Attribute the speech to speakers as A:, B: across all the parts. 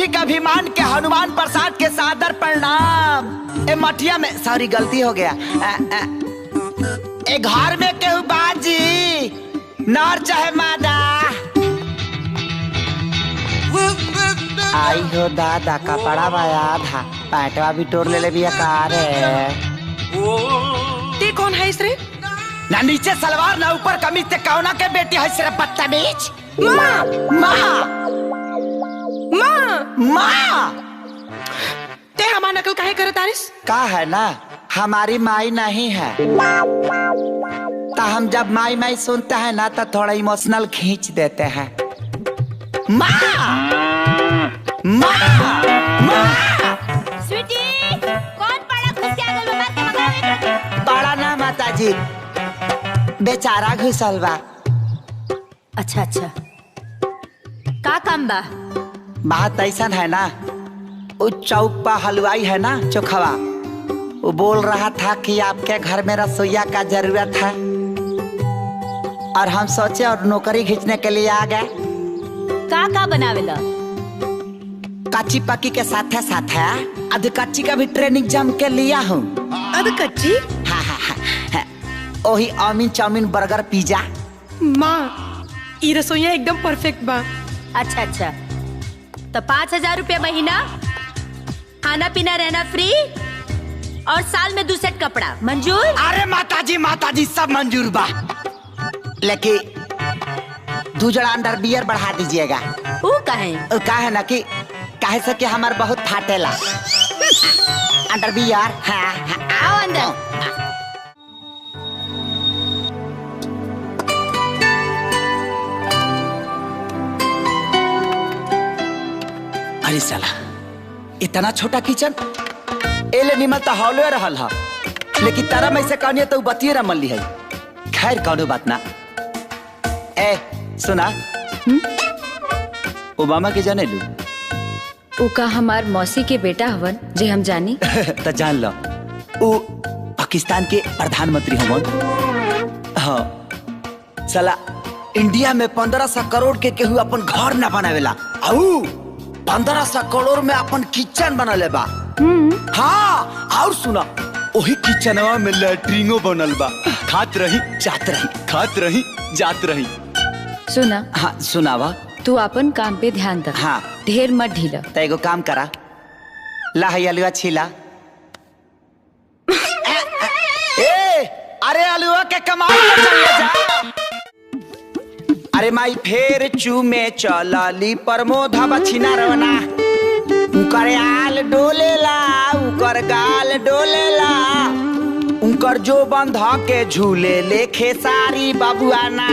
A: लौकिक अभिमान के हनुमान प्रसाद के सादर प्रणाम। ए मठिया में सॉरी गलती हो गया। ए घर में केहू बाजी नर चाहे मादा। आई हो दादा कपड़ा बाया था पैटवा भी टोर ले भी कार है।
B: ते कौन है इसरे?
A: ना नीचे सलवार ना ऊपर कमीज ते कौना के बेटी है सिर्फ बदतमीज। माँ माँ
B: माँ
A: माँ
B: ते हमार नकल काहे करे तारिस?
A: का है ना हमारी माई नहीं है तो हम जब माई माई सुनते हैं ना तो थोड़ा इमोशनल खींच देते हैं। माँ माँ माँ
C: स्वीटी कौन पड़ा घुस के आगल में बात के मगावे?
A: बड़ा ना माताजी बेचारा घुसल बा।
C: अच्छा अच्छा का काम बा?
A: बात ऐसा है ना वो चौक पर हलवाई है ना चोखवा वो बोल रहा था कि आपके घर में रसोईया का जरूरत है और हम सोचे और नौकरी खींचने के लिए आ गए।
C: का बनावेला?
A: कच्ची पक्की के साथ है अध कच्ची का भी ट्रेनिंग जम के लिया हूँ।
B: अद कच्ची?
A: हाँ हाँ हाँ वही आमीन चाउमीन बर्गर पिज्जा।
B: माँ ई रसोईया एकदम परफेक्ट बा।
C: अच्छा अच्छा तो 5,000 रुपया महीना, खाना पीना रहना फ्री और साल में 2 सेट कपड़ा मंजूर?
A: अरे माताजी सब मंजूर बा लेकिन 2 जड़ा अंडर बियर बढ़ा दीजिएगा।
C: वो कहे?
A: का है ना कि काहे से कि हमार बहुत फाटेला अंडर बियर। हाँ
C: आओ अंदर।
A: अरे साला इतना छोटा किचन एले निमल तो हॉले रहल हा लेकिन तारा में से कहनी तो बतिये रमल ली है। खैर कौनो बात ना। ए सुना ओबामा के जाने लू?
D: उका हमार मौसी के बेटा हवन जे हम जानी।
A: तो जान लो वो पाकिस्तान के प्रधानमंत्री हवन। हाँ साला इंडिया में 1500 करोड़ के केहू अपन घर ना बनावेला आऊ 1500 करोड़ में अपन किचन बनले बा। हाँ और सुना वही किचनवा में लैट्रिनो बनल बा। खात रही जात रही खात रही जात रही।
D: सुना।
A: हाँ सुनावा।
D: तू अपन काम पे ध्यान दे।
A: हाँ
D: ढेर मत ढीला।
A: तो एगो काम करा ला है अलुआ छीला। ए अरे अलुआ के कमाल पे चल ले जा। अरे माई फेर चूमे चलली प्रमोधवा छिना रवना उकर आल डोलेला उकर गाल डोलेला उकर जो बंध के झूले ले खेसारी बाबुआना।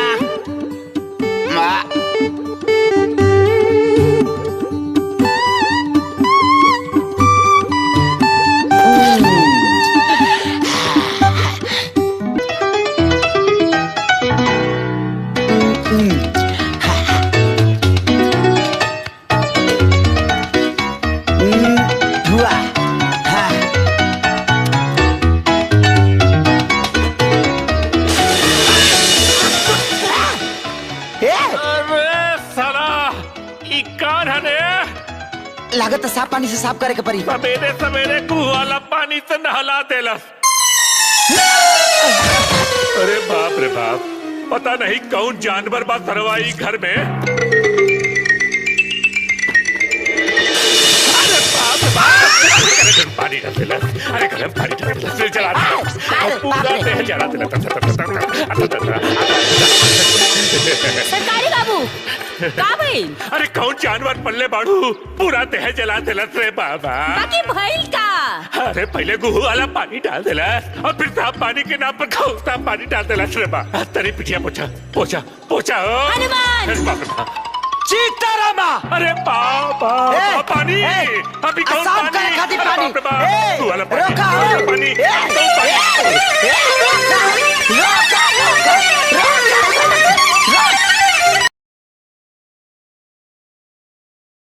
A: लागत साफ पानी से साफ करे के पड़ी।
E: सवेरे सवेरे कुआं वाला पानी से नहला देलस। अरे बाप रे बाप पता नहीं कौन जानवर बा सरवाई घर में। अरे बाप रे बाप पानी डाल देलस। अरे गरम पानी डाल देलस जला देलस और पूरा देह जला देलस।
C: सरकारी बाबू का भइल?
E: अरे कौन जानवर पल्ले बाड़ू पूरा देह जला देलस रे बाबा।
C: बाकी भइल का?
E: अरे पहले गुहू वाला पानी डाल देलस और फिर साफ पानी के नाम पर खौफता पानी डाल देलस रे बा। तेरी पिटिया पोछा पोछा पोछा।
C: हनुमान
A: सीतारामा।
E: अरे बाबा पानी अभी कौन
A: साफ करे खातिर पानी।
E: तू वाला पानी
A: रोका
E: पानी
A: रोका